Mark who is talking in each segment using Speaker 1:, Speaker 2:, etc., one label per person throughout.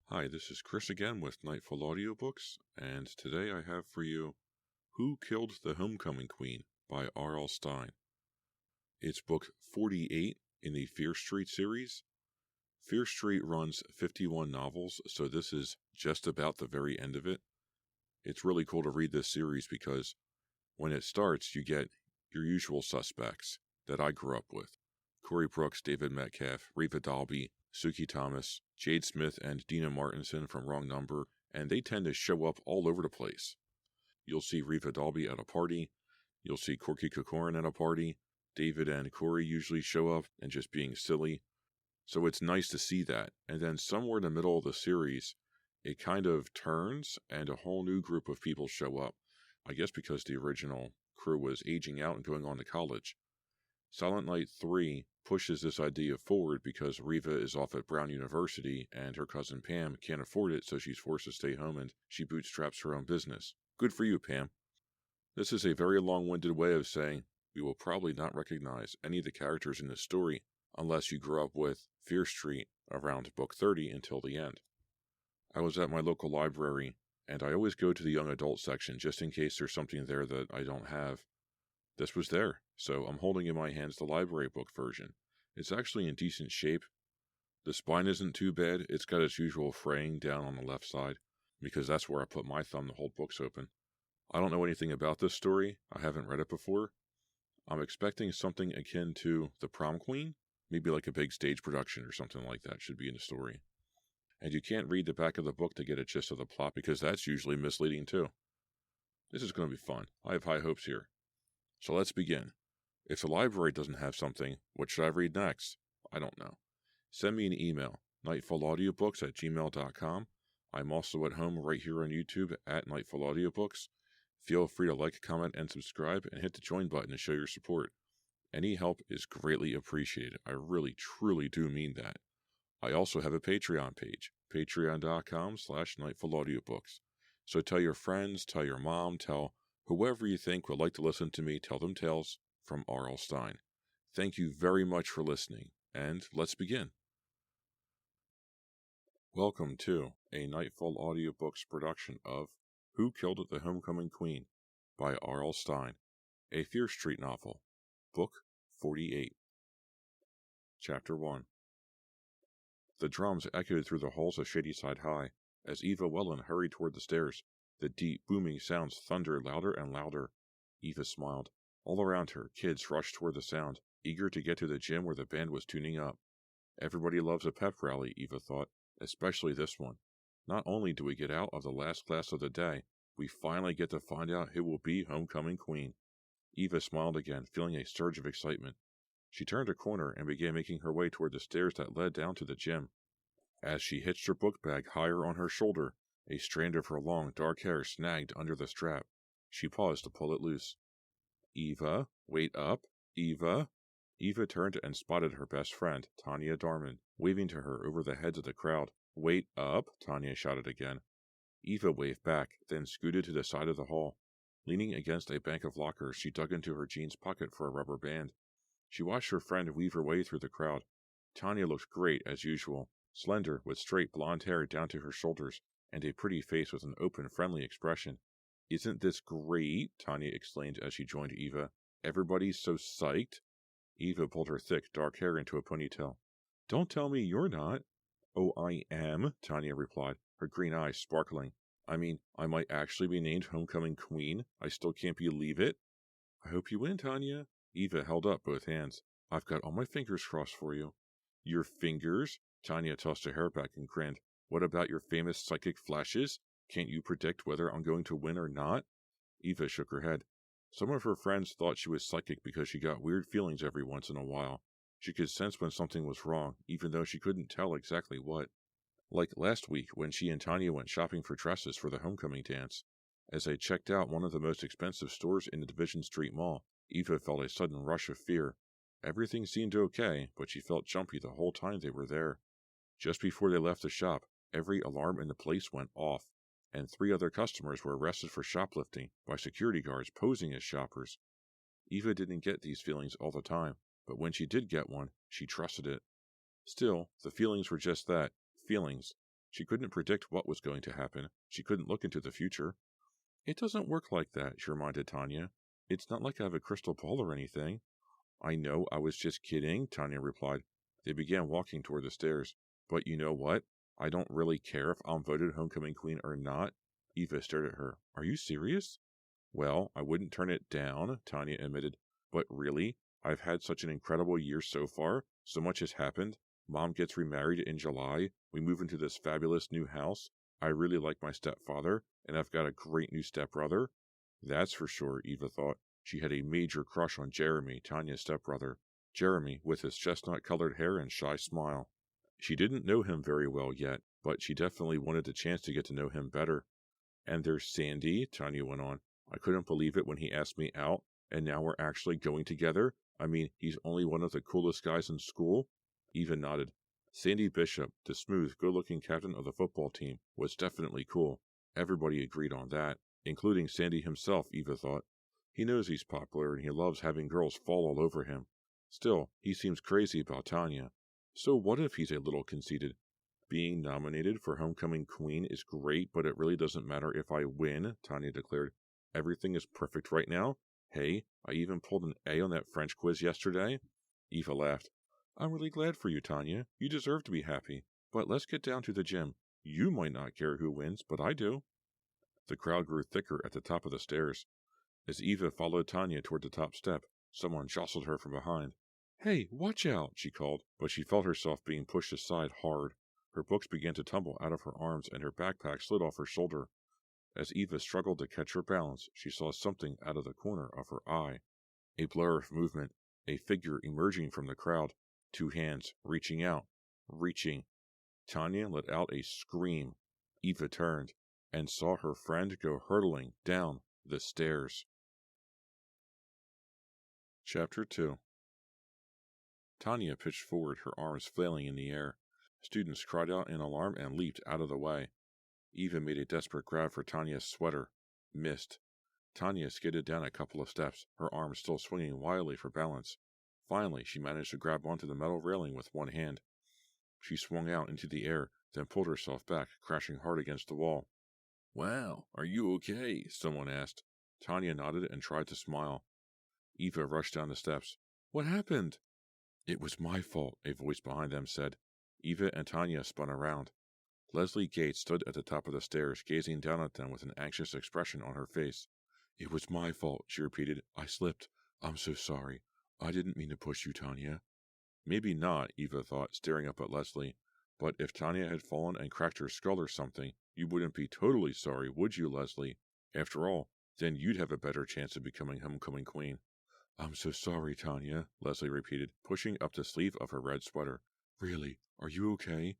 Speaker 1: Hi, this is Chris again with Nightfall Audiobooks, and today I have for you Who Killed the Homecoming Queen by R.L. Stine. It's book 48 in the Fear Street series. Fear Street runs 51 novels, so this is just about the very end of it. It's really cool to read this series because when it starts, you get your usual suspects that I grew up with. Corey Brooks, David Metcalf, Reva Dalby, Suki Thomas, Jade Smith, and Dina Martinson from Wrong Number, and they tend to show up all over the place. You'll see Reva Dalby at a party, you'll see Corky Kokorin at a party, David and Corey usually show up and just being silly. So it's nice to see that. And then somewhere in the middle of the series, it kind of turns and a whole new group of people show up. I guess because the original crew was aging out and going on to college. Silent Night 3 pushes this idea forward because Reva is off at Brown University and her cousin Pam can't afford it, so she's forced to stay home and she bootstraps her own business. Good for you, Pam. This is a very long-winded way of saying we will probably not recognize any of the characters in this story unless you grew up with Fear Street around book 30 until the end. I was at my local library, and I always go to the young adult section just in case there's something there that I don't have. This was there, so I'm holding in my hands the library book version. It's actually in decent shape. The spine isn't too bad. It's got its usual fraying down on the left side, because that's where I put my thumb to hold books open. I don't know anything about this story. I haven't read it before. I'm expecting something akin to The Prom Queen. Maybe like a big stage production or something like that should be in the story. And you can't read the back of the book to get a gist of the plot because that's usually misleading too. This is going to be fun. I have high hopes here. So let's begin. If the library doesn't have something, what should I read next? I don't know. Send me an email, nightfallaudiobooks@gmail.com. I'm also at home right here on YouTube at Nightfall Audiobooks. Feel free to like, comment, and subscribe, and hit the join button to show your support. Any help is greatly appreciated. I really, truly do mean that. I also have a Patreon page, patreon.com/nightfallaudiobooks. So tell your friends, tell your mom, tell whoever you think would like to listen to me tell them tales from R.L. Stine. Thank you very much for listening, and let's begin. Welcome to a Nightfall Audiobooks production of Who Killed the Homecoming Queen by R.L. Stine, a Fear Street novel, Book 48. Chapter 1. The drums echoed through the halls of Shadyside High as Eva Welland hurried toward the stairs. The deep, booming sounds thundered louder and louder. Eva smiled. All around her, kids rushed toward the sound, eager to get to the gym where the band was tuning up. Everybody loves a pep rally, Eva thought, especially this one. Not only do we get out of the last class of the day, we finally get to find out who will be homecoming queen. Eva smiled again, feeling a surge of excitement. She turned a corner and began making her way toward the stairs that led down to the gym. As she hitched her book bag higher on her shoulder, a strand of her long, dark hair snagged under the strap. She paused to pull it loose. Eva, wait up, Eva. Eva turned and spotted her best friend, Tanya Darman, waving to her over the heads of the crowd. Wait up, Tanya shouted again. Eva waved back, then scooted to the side of the hall. Leaning against a bank of lockers, she dug into her jeans pocket for a rubber band. She watched her friend weave her way through the crowd. Tanya looked great, as usual, slender, with straight blonde hair down to her shoulders, and a pretty face with an open, friendly expression. Isn't this great? Tanya exclaimed as she joined Eva. Everybody's so psyched. Eva pulled her thick, dark hair into a ponytail. Don't tell me you're not. Oh, I am, Tanya replied, her green eyes sparkling. I mean, I might actually be named homecoming queen. I still can't believe it. I hope you win, Tanya. Eva held up both hands. I've got all my fingers crossed for you. Your fingers? Tanya tossed her hair back and grinned. What about your famous psychic flashes? Can't you predict whether I'm going to win or not? Eva shook her head. Some of her friends thought she was psychic because she got weird feelings every once in a while. She could sense when something was wrong, even though she couldn't tell exactly what. Like last week when she and Tanya went shopping for dresses for the homecoming dance. As they checked out one of the most expensive stores in the Division Street Mall, Eva felt a sudden rush of fear. Everything seemed okay, but she felt jumpy the whole time they were there. Just before they left the shop, every alarm in the place went off, and 3 other customers were arrested for shoplifting by security guards posing as shoppers. Eva didn't get these feelings all the time, but when she did get one, she trusted it. Still, the feelings were just that, feelings. She couldn't predict what was going to happen. She couldn't look into the future. It doesn't work like that, she reminded Tanya. It's not like I have a crystal ball or anything. I know, I was just kidding, Tanya replied. They began walking toward the stairs. But you know what? I don't really care if I'm voted homecoming queen or not. Eva stared at her. Are you serious? Well, I wouldn't turn it down, Tanya admitted. But really, I've had such an incredible year so far. So much has happened. Mom gets remarried in July. We move into this fabulous new house. I really like my stepfather, and I've got a great new stepbrother. That's for sure, Eva thought. She had a major crush on Jeremy, Tanya's stepbrother. Jeremy, with his chestnut-colored hair and shy smile. She didn't know him very well yet, but she definitely wanted the chance to get to know him better. And there's Sandy, Tanya went on. I couldn't believe it when he asked me out, and now we're actually going together. I mean, he's only one of the coolest guys in school. Eva nodded. Sandy Bishop, the smooth, good-looking captain of the football team, was definitely cool. Everybody agreed on that, including Sandy himself, Eva thought. He knows he's popular and he loves having girls fall all over him. Still, he seems crazy about Tanya. So what if he's a little conceited? Being nominated for homecoming queen is great, but it really doesn't matter if I win, Tanya declared. Everything is perfect right now. Hey, I even pulled an A on that French quiz yesterday. Eva laughed. I'm really glad for you, Tanya. You deserve to be happy. But let's get down to the gym. You might not care who wins, but I do. The crowd grew thicker at the top of the stairs. As Eva followed Tanya toward the top step, someone jostled her from behind. Hey, watch out, she called, but she felt herself being pushed aside hard. Her books began to tumble out of her arms and her backpack slid off her shoulder. As Eva struggled to catch her balance, she saw something out of the corner of her eye. A blur of movement, a figure emerging from the crowd, 2 hands reaching out, reaching. Tanya let out a scream. Eva turned and saw her friend go hurtling down the stairs. Chapter 2. Tanya pitched forward, her arms flailing in the air. Students cried out in alarm and leaped out of the way. Eva made a desperate grab for Tanya's sweater. Missed. Tanya skidded down a couple of steps, her arms still swinging wildly for balance. Finally, she managed to grab onto the metal railing with one hand. She swung out into the air, then pulled herself back, crashing hard against the wall. Wow, are you okay? Someone asked. Tanya nodded and tried to smile. Eva rushed down the steps. What happened? It was my fault, a voice behind them said. Eva and Tanya spun around. Leslie Gates stood at the top of the stairs, gazing down at them with an anxious expression on her face. It was my fault, she repeated. I slipped. I'm so sorry. I didn't mean to push you, Tanya. Maybe not, Eva thought, staring up at Leslie. But if Tanya had fallen and cracked her skull or something, you wouldn't be totally sorry, would you, Leslie? After all, then you'd have a better chance of becoming homecoming queen. I'm so sorry, Tanya, Leslie repeated, pushing up the sleeve of her red sweater. Really, are you okay?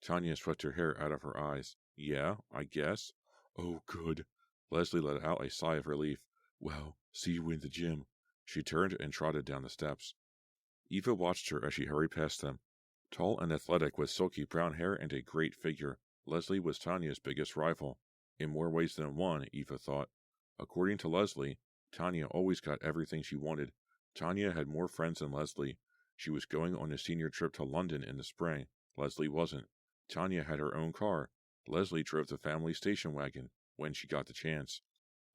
Speaker 1: Tanya swept her hair out of her eyes. Yeah, I guess. Oh, good. Leslie let out a sigh of relief. Well, see you in the gym. She turned and trotted down the steps. Eva watched her as she hurried past them. Tall and athletic with silky brown hair and a great figure, Leslie was Tanya's biggest rival. In more ways than one, Eva thought. According to Leslie, Tanya always got everything she wanted. Tanya had more friends than Leslie. She was going on a senior trip to London in the spring. Leslie wasn't. Tanya had her own car. Leslie drove the family station wagon when she got the chance.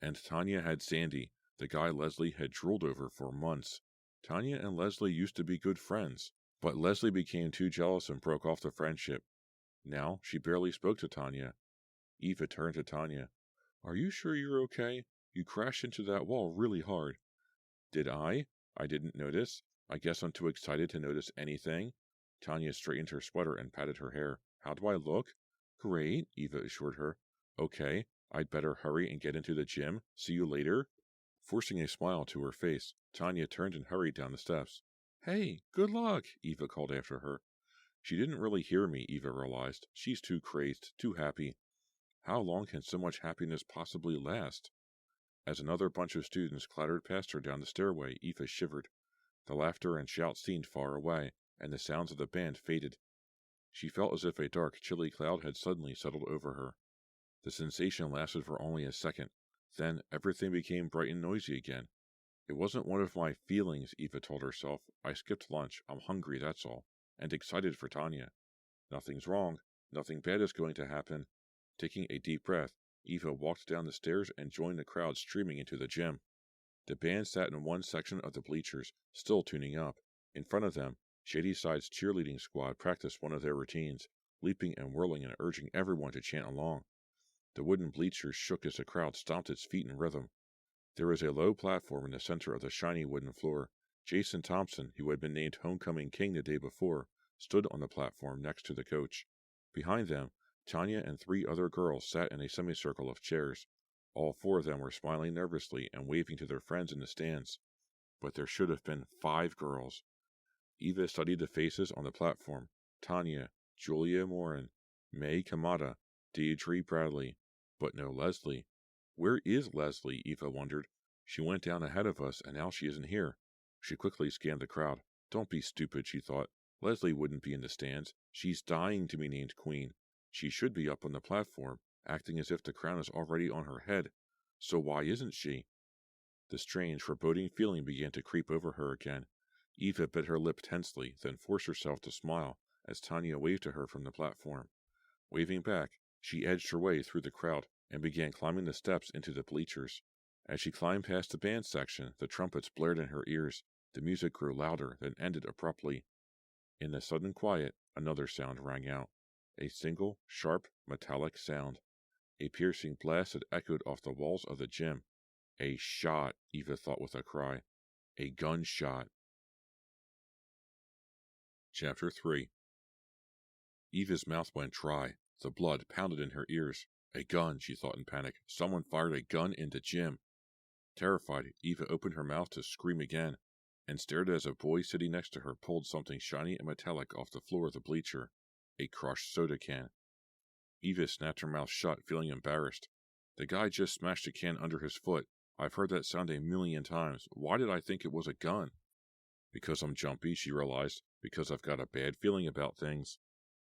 Speaker 1: And Tanya had Sandy, the guy Leslie had drooled over for months. Tanya and Leslie used to be good friends, but Leslie became too jealous and broke off the friendship. Now she barely spoke to Tanya. Eva turned to Tanya. Are you sure you're okay? You crashed into that wall really hard. Did I? I didn't notice. I guess I'm too excited to notice anything. Tanya straightened her sweater and patted her hair. How do I look? Great, Eva assured her. Okay, I'd better hurry and get into the gym. See you later. Forcing a smile to her face, Tanya turned and hurried down the steps. Hey, good luck, Eva called after her. She didn't really hear me, Eva realized. She's too crazed, too happy. How long can so much happiness possibly last? As another bunch of students clattered past her down the stairway, Eva shivered. The laughter and shouts seemed far away, and the sounds of the band faded. She felt as if a dark, chilly cloud had suddenly settled over her. The sensation lasted for only a second. Then everything became bright and noisy again. It wasn't one of my feelings, Eva told herself. I skipped lunch. I'm hungry, that's all. And excited for Tanya. Nothing's wrong. Nothing bad is going to happen. Taking a deep breath, Eva walked down the stairs and joined the crowd streaming into the gym. The band sat in one section of the bleachers, still tuning up. In front of them, Shady Side's cheerleading squad practiced one of their routines, leaping and whirling and urging everyone to chant along. The wooden bleachers shook as the crowd stomped its feet in rhythm. There was a low platform in the center of the shiny wooden floor. Jason Thompson, who had been named Homecoming King the day before, stood on the platform next to the coach. Behind them, Tanya and 3 other girls sat in a semicircle of chairs. All 4 of them were smiling nervously and waving to their friends in the stands. But there should have been 5 girls. Eva studied the faces on the platform. Tanya, Julia Morin, May Kamada, Deidre Bradley. But no Leslie. Where is Leslie? Eva wondered. She went down ahead of us, and now she isn't here. She quickly scanned the crowd. Don't be stupid, she thought. Leslie wouldn't be in the stands. She's dying to be named queen. She should be up on the platform, acting as if the crown is already on her head. So why isn't she? The strange, foreboding feeling began to creep over her again. Eva bit her lip tensely, then forced herself to smile as Tanya waved to her from the platform. Waving back, she edged her way through the crowd and began climbing the steps into the bleachers. As she climbed past the band section, the trumpets blared in her ears. The music grew louder, then ended abruptly. In the sudden quiet, another sound rang out. A single, sharp, metallic sound. A piercing blast had echoed off the walls of the gym. A shot, Eva thought with a cry. A gunshot. Chapter 3. Eva's mouth went dry. The blood pounded in her ears. A gun, she thought in panic. Someone fired a gun in the gym. Terrified, Eva opened her mouth to scream again, and stared as a boy sitting next to her pulled something shiny and metallic off the floor of the bleacher. A crushed soda can. Eva snapped her mouth shut, feeling embarrassed. The guy just smashed a can under his foot. I've heard that sound a million times. Why did I think it was a gun? Because I'm jumpy, she realized. Because I've got a bad feeling about things.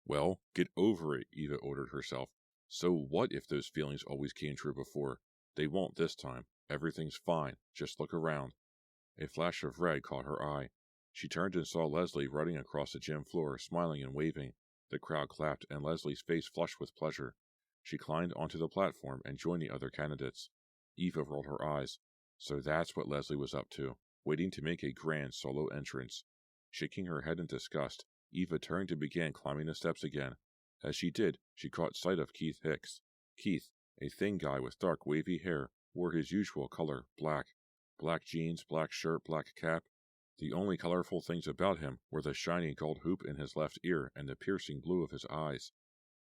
Speaker 1: Well, get over it, Eva ordered herself. So what if those feelings always came true before? They won't this time. Everything's fine. Just look around. A flash of red caught her eye. She turned and saw Leslie running across the gym floor, smiling and waving. The crowd clapped, and Leslie's face flushed with pleasure. She climbed onto the platform and joined the other candidates. Eva rolled her eyes. So that's what Leslie was up to, waiting to make a grand solo entrance. Shaking her head in disgust, Eva turned and began climbing the steps again. As she did, she caught sight of Keith Hicks. Keith, a thin guy with dark wavy hair, wore his usual color, black. Black jeans, black shirt, black cap. The only colorful things about him were the shiny gold hoop in his left ear and the piercing blue of his eyes.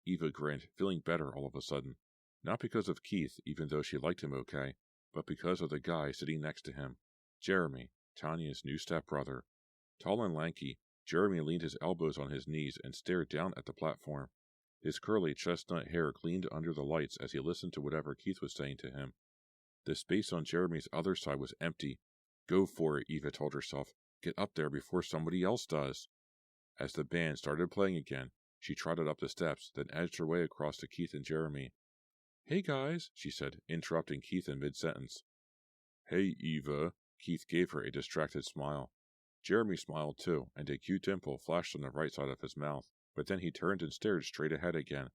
Speaker 1: Eva grinned, feeling better all of a sudden. Not because of Keith, even though she liked him okay, but because of the guy sitting next to him. Jeremy, Tanya's new stepbrother. Tall and lanky, Jeremy leaned his elbows on his knees and stared down at the platform. His curly chestnut hair gleamed under the lights as he listened to whatever Keith was saying to him. The space on Jeremy's other side was empty. Go for it, Eva told herself. Get up there before somebody else does. As the band started playing again, she trotted up the steps, then edged her way across to Keith and Jeremy. Hey guys, she said, interrupting Keith in mid-sentence. Hey, Eva. Keith gave her a distracted smile. Jeremy smiled too, and a cute dimple flashed on the right side of his mouth, but then he turned and stared straight ahead again.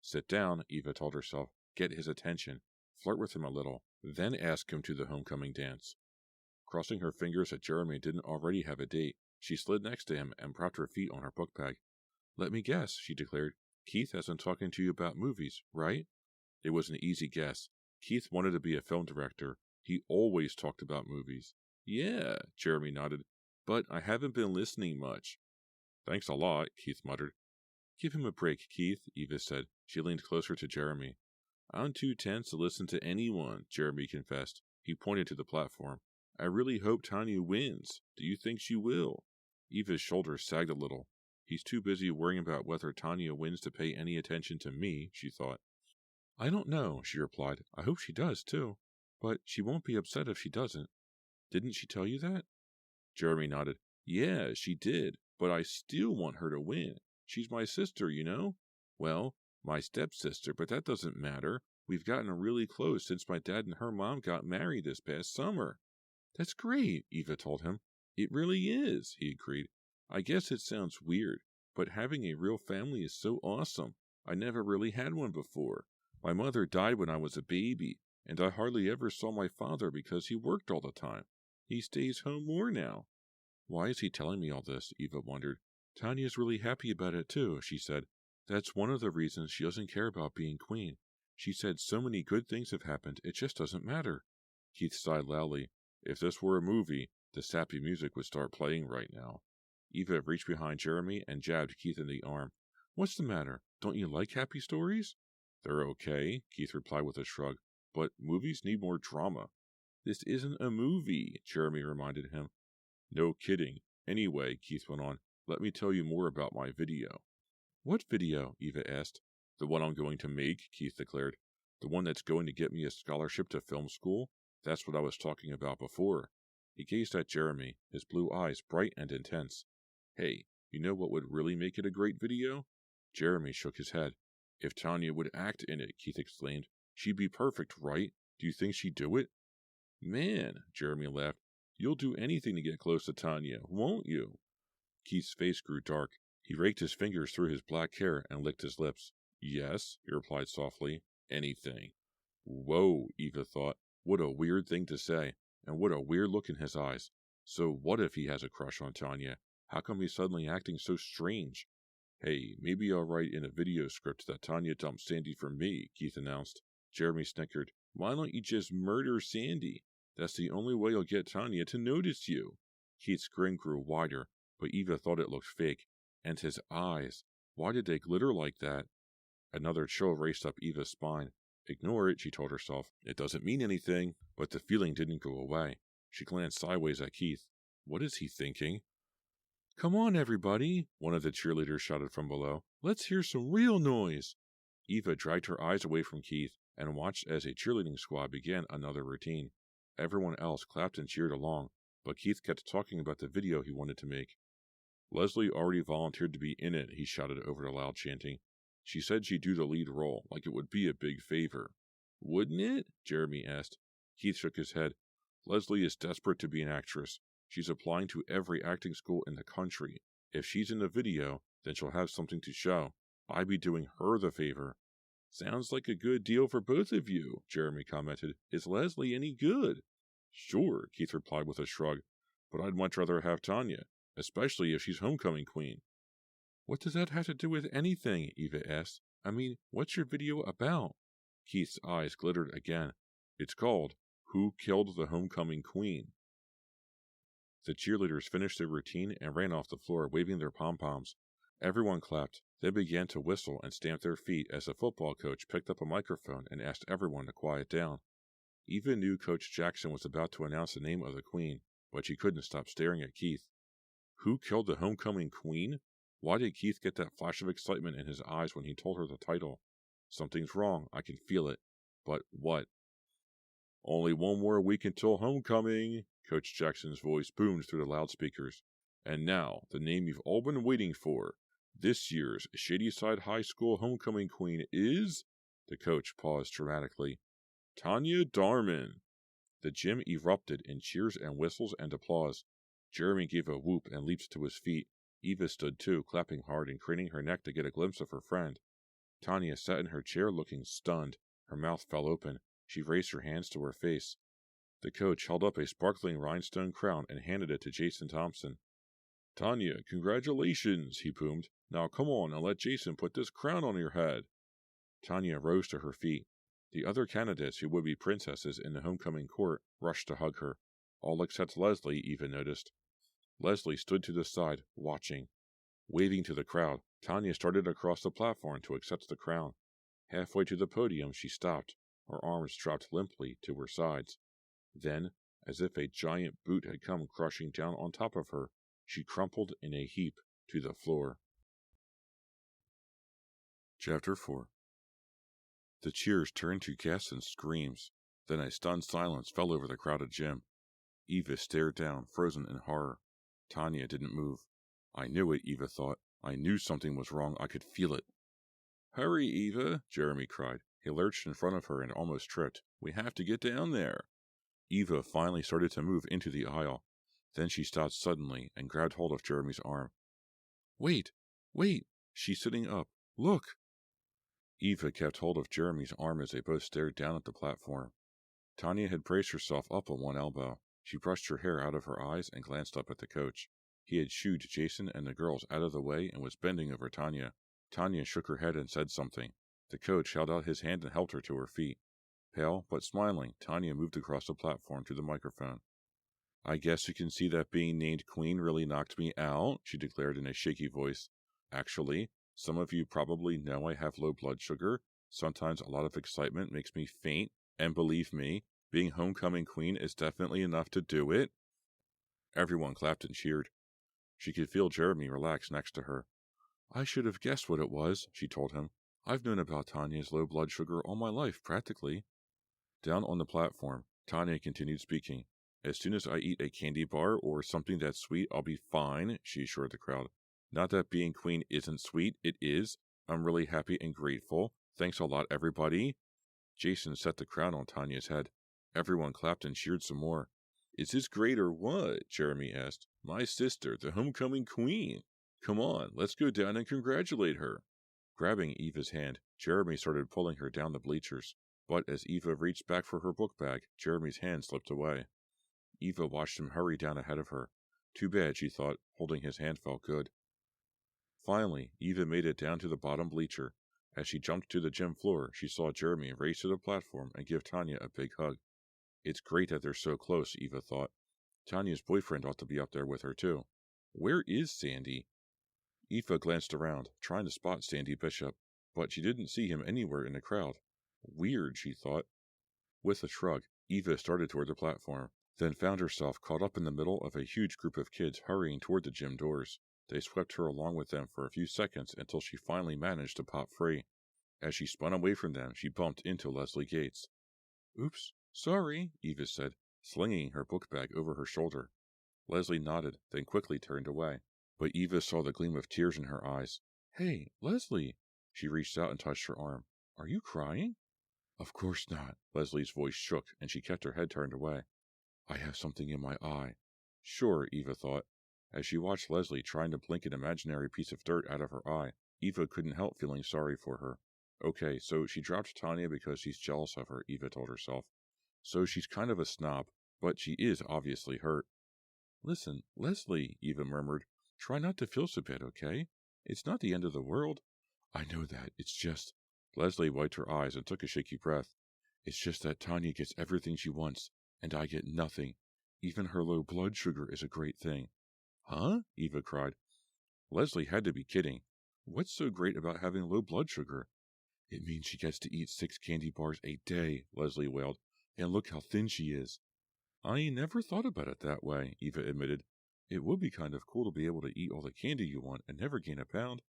Speaker 1: Sit down, Eva told herself. Get his attention. Flirt with him a little, then ask him to the homecoming dance. Crossing her fingers that Jeremy didn't already have a date, she slid next to him and propped her feet on her book bag. Let me guess, she declared. Keith hasn't talking to you about movies, right? It was an easy guess. Keith wanted to be a film director. He always talked about movies. Yeah, Jeremy nodded. But I haven't been listening much. Thanks a lot, Keith muttered. Give him a break, Keith, Eva said. She leaned closer to Jeremy. I'm too tense to listen to anyone, Jeremy confessed. He pointed to the platform. I really hope Tanya wins. Do you think she will? Eva's shoulders sagged a little. He's too busy worrying about whether Tanya wins to pay any attention to me, she thought. I don't know, she replied. I hope she does, too. But she won't be upset if she doesn't. Didn't she tell you that? Jeremy nodded. Yeah, she did, but I still want her to win. She's my sister, you know? Well, my stepsister, but that doesn't matter. We've gotten really close since my dad and her mom got married this past summer. That's great, Eva told him. It really is, he agreed. I guess it sounds weird, but having a real family is so awesome. I never really had one before. My mother died when I was a baby, and I hardly ever saw my father because he worked all the time. He stays home more now. Why is he telling me all this? Eva wondered. Tanya's really happy about it too, she said. That's one of the reasons she doesn't care about being queen. She said so many good things have happened, it just doesn't matter. Keith sighed loudly. If this were a movie, the sappy music would start playing right now. Eva reached behind Jeremy and jabbed Keith in the arm. What's the matter? Don't you like happy stories? They're okay, Keith replied with a shrug, but movies need more drama. This isn't a movie, Jeremy reminded him. No kidding. Anyway, Keith went on, let me tell you more about my video. What video? Eva asked. The one I'm going to make, Keith declared. The one that's going to get me a scholarship to film school? That's what I was talking about before. He gazed at Jeremy, his blue eyes bright and intense. Hey, you know what would really make it a great video? Jeremy shook his head. If Tanya would act in it, Keith exclaimed. She'd be perfect, right? Do you think she'd do it? Man, Jeremy laughed. You'll do anything to get close to Tanya, won't you? Keith's face grew dark. He raked his fingers through his black hair and licked his lips. Yes, he replied softly. Anything. Whoa, Eva thought. What a weird thing to say, and what a weird look in his eyes. So what if he has a crush on Tanya? How come he's suddenly acting so strange? Hey, maybe I'll write in a video script that Tanya dumped Sandy for me, Keith announced. Jeremy snickered. Why don't you just murder Sandy? That's the only way you'll get Tanya to notice you. Keith's grin grew wider, but Eva thought it looked fake. And his eyes. Why did they glitter like that? Another chill raced up Eva's spine. Ignore it, she told herself. It doesn't mean anything. But the feeling didn't go away. She glanced sideways at Keith. What is he thinking? Come on, everybody, one of the cheerleaders shouted from below. Let's hear some real noise. Eva dragged her eyes away from Keith and watched as a cheerleading squad began another routine. Everyone else clapped and cheered along, but Keith kept talking about the video he wanted to make. Leslie already volunteered to be in it, he shouted over the loud chanting. She said she'd do the lead role, like it would be a big favor. Wouldn't it? Jeremy asked. Keith shook his head. Leslie is desperate to be an actress. She's applying to every acting school in the country. If she's in the video, then she'll have something to show. I'd be doing her the favor. Sounds like a good deal for both of you, Jeremy commented. Is Leslie any good? Sure, Keith replied with a shrug, but I'd much rather have Tanya, especially if she's homecoming queen. What does that have to do with anything? Eva asked. I mean, what's your video about? Keith's eyes glittered again. It's called Who Killed the Homecoming Queen? The cheerleaders finished their routine and ran off the floor waving their pom-poms. Everyone clapped. They began to whistle and stamp their feet as the football coach picked up a microphone and asked everyone to quiet down. Eva knew Coach Jackson was about to announce the name of the queen, but she couldn't stop staring at Keith. Who killed the homecoming queen? Why did Keith get that flash of excitement in his eyes when he told her the title? Something's wrong, I can feel it. But what? Only one more week until homecoming, Coach Jackson's voice boomed through the loudspeakers. And now, the name you've all been waiting for. This year's Shadyside High School homecoming queen is... The coach paused dramatically. Tanya Darman. The gym erupted in cheers and whistles and applause. Jeremy gave a whoop and leaped to his feet. Eva stood too, clapping hard and craning her neck to get a glimpse of her friend. Tanya sat in her chair looking stunned. Her mouth fell open. She raised her hands to her face. The coach held up a sparkling rhinestone crown and handed it to Jason Thompson. Tanya, congratulations, he boomed. Now come on and let Jason put this crown on your head. Tanya rose to her feet. The other candidates who would be princesses in the homecoming court rushed to hug her. All except Leslie, Eva noticed. Leslie stood to the side, watching. Waving to the crowd, Tanya started across the platform to accept the crown. Halfway to the podium, she stopped. Her arms dropped limply to her sides. Then, as if a giant boot had come crushing down on top of her, she crumpled in a heap to the floor. Chapter 4. The cheers turned to gasps and screams. Then a stunned silence fell over the crowded gym. Eva stared down, frozen in horror. Tanya didn't move. I knew it, Eva thought. I knew something was wrong. I could feel it. Hurry, Eva, Jeremy cried. He lurched in front of her and almost tripped. We have to get down there. Eva finally started to move into the aisle. Then she stopped suddenly and grabbed hold of Jeremy's arm. Wait! Wait! She's sitting up. Look! Eva kept hold of Jeremy's arm as they both stared down at the platform. Tanya had braced herself up on one elbow. She brushed her hair out of her eyes and glanced up at the coach. He had shooed Jason and the girls out of the way and was bending over Tanya. Tanya shook her head and said something. The coach held out his hand and helped her to her feet. Pale but smiling, Tanya moved across the platform to the microphone. I guess you can see that being named queen really knocked me out, she declared in a shaky voice. Actually, some of you probably know I have low blood sugar. Sometimes a lot of excitement makes me faint, and believe me, being homecoming queen is definitely enough to do it. Everyone clapped and cheered. She could feel Jeremy relax next to her. I should have guessed what it was, she told him. I've known about Tanya's low blood sugar all my life, practically. Down on the platform, Tanya continued speaking. As soon as I eat a candy bar or something that's sweet, I'll be fine, she assured the crowd. Not that being queen isn't sweet, it is. I'm really happy and grateful. Thanks a lot, everybody. Jason set the crown on Tanya's head. Everyone clapped and cheered some more. Is this great or what? Jeremy asked. My sister, the homecoming queen. Come on, let's go down and congratulate her. Grabbing Eva's hand, Jeremy started pulling her down the bleachers. But as Eva reached back for her book bag, Jeremy's hand slipped away. Eva watched him hurry down ahead of her. Too bad, she thought. Holding his hand felt good. Finally, Eva made it down to the bottom bleacher. As she jumped to the gym floor, she saw Jeremy race to the platform and give Tanya a big hug. It's great that they're so close, Eva thought. Tanya's boyfriend ought to be up there with her, too. Where is Sandy? Eva glanced around, trying to spot Sandy Bishop, but she didn't see him anywhere in the crowd. Weird, she thought. With a shrug, Eva started toward the platform, then found herself caught up in the middle of a huge group of kids hurrying toward the gym doors. They swept her along with them for a few seconds until she finally managed to pop free. As she spun away from them, she bumped into Leslie Gates. Oops, sorry, Eva said, slinging her book bag over her shoulder. Leslie nodded, then quickly turned away. But Eva saw the gleam of tears in her eyes. Hey, Leslie! She reached out and touched her arm. Are you crying? Of course not. Leslie's voice shook, and she kept her head turned away. I have something in my eye. Sure, Eva thought. As she watched Leslie trying to blink an imaginary piece of dirt out of her eye, Eva couldn't help feeling sorry for her. Okay, so she dropped Tanya because she's jealous of her, Eva told herself. So she's kind of a snob, but she is obviously hurt. Listen, Leslie, Eva murmured. Try not to feel so bad, okay? It's not the end of the world. I know that. It's just... Leslie wiped her eyes and took a shaky breath. It's just that Tanya gets everything she wants, and I get nothing. Even her low blood sugar is a great thing. Huh? Eva cried. Leslie had to be kidding. What's so great about having low blood sugar? It means she gets to eat 6 candy bars a day, Leslie wailed. And look how thin she is. I never thought about it that way, Eva admitted. It would be kind of cool to be able to eat all the candy you want and never gain a pound.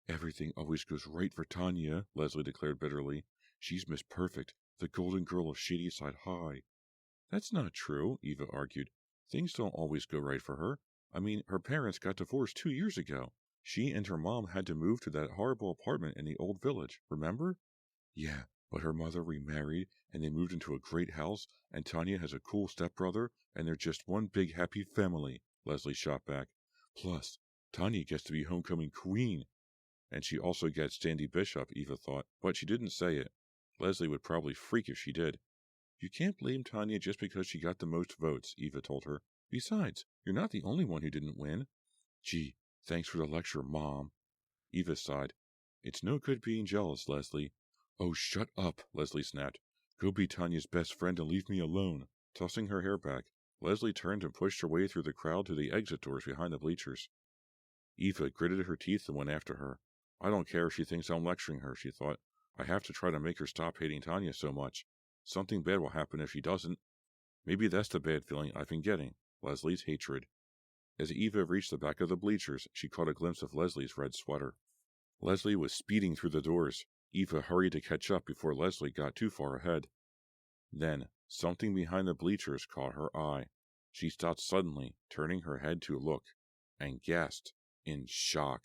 Speaker 1: Everything always goes right for Tanya, Leslie declared bitterly. She's Miss Perfect, the golden girl of Shadyside High. That's not true, Eva argued. Things don't always go right for her. I mean, her parents got divorced 2 years ago. She and her mom had to move to that horrible apartment in the old village, remember? Yeah, but her mother remarried, and they moved into a great house, and Tanya has a cool stepbrother, and they're just one big happy family, Leslie shot back. Plus, Tanya gets to be homecoming queen. And she also gets Sandy Bishop, Eva thought, but she didn't say it. Leslie would probably freak if she did. You can't blame Tanya just because she got the most votes, Eva told her. Besides, you're not the only one who didn't win. Gee, thanks for the lecture, Mom. Eva sighed. It's no good being jealous, Leslie. Oh, shut up, Leslie snapped. Go be Tanya's best friend and leave me alone. Tossing her hair back, Leslie turned and pushed her way through the crowd to the exit doors behind the bleachers. Eva gritted her teeth and went after her. I don't care if she thinks I'm lecturing her, she thought. I have to try to make her stop hating Tanya so much. Something bad will happen if she doesn't. Maybe that's the bad feeling I've been getting, Leslie's hatred. As Eva reached the back of the bleachers, she caught a glimpse of Leslie's red sweater. Leslie was speeding through the doors. Eva hurried to catch up before Leslie got too far ahead. Then, something behind the bleachers caught her eye. She stopped suddenly, turning her head to look, and gasped in shock.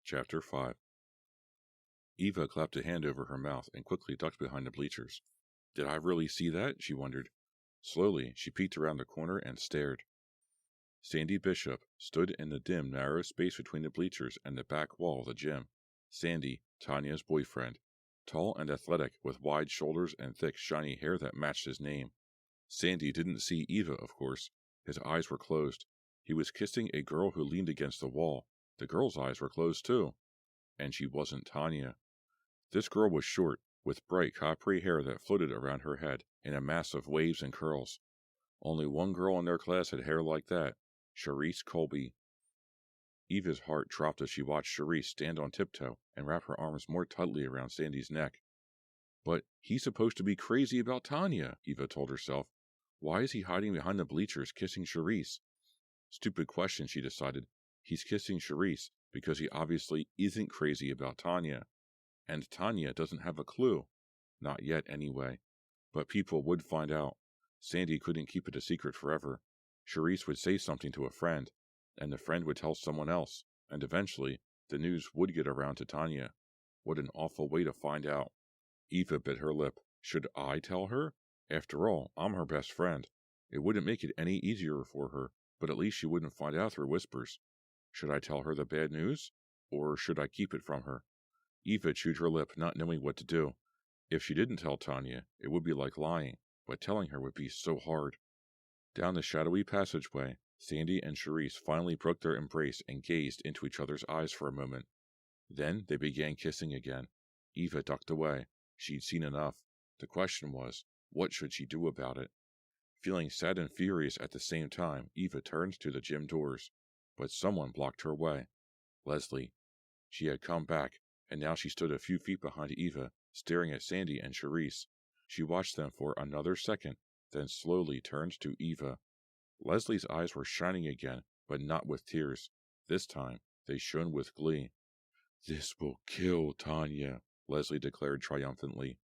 Speaker 1: Chapter 5. Eva clapped a hand over her mouth and quickly ducked behind the bleachers. Did I really see that? She wondered. Slowly, she peeked around the corner and stared. Sandy Bishop stood in the dim, narrow space between the bleachers and the back wall of the gym. Sandy, Tanya's boyfriend, tall and athletic with wide shoulders and thick, shiny hair that matched his name. Sandy didn't see Eva, of course. His eyes were closed. He was kissing a girl who leaned against the wall. The girl's eyes were closed, too. And she wasn't Tanya. This girl was short, with bright coppery hair that floated around her head in a mass of waves and curls. Only one girl in their class had hair like that, Charisse Colby. Eva's heart dropped as she watched Charisse stand on tiptoe and wrap her arms more tightly around Sandy's neck. But he's supposed to be crazy about Tanya, Eva told herself. Why is he hiding behind the bleachers kissing Charisse? Stupid question, she decided. He's kissing Charisse because he obviously isn't crazy about Tanya. And Tanya doesn't have a clue. Not yet, anyway. But people would find out. Sandy couldn't keep it a secret forever. Charisse would say something to a friend, and the friend would tell someone else, and eventually the news would get around to Tanya. What an awful way to find out. Eva bit her lip. Should I tell her? After all, I'm her best friend. It wouldn't make it any easier for her, but at least she wouldn't find out through whispers. Should I tell her the bad news? Or should I keep it from her? Eva chewed her lip, not knowing what to do. If she didn't tell Tanya, it would be like lying, but telling her would be so hard. Down the shadowy passageway, Sandy and Charisse finally broke their embrace and gazed into each other's eyes for a moment. Then they began kissing again. Eva ducked away. She'd seen enough. The question was, what should she do about it? Feeling sad and furious at the same time, Eva turned to the gym doors. But someone blocked her way. Leslie. She had come back, and now she stood a few feet behind Eva, staring at Sandy and Charisse. She watched them for another second, then slowly turned to Eva. Leslie's eyes were shining again, but not with tears. This time, they shone with glee. "This will kill Tanya," Leslie declared triumphantly.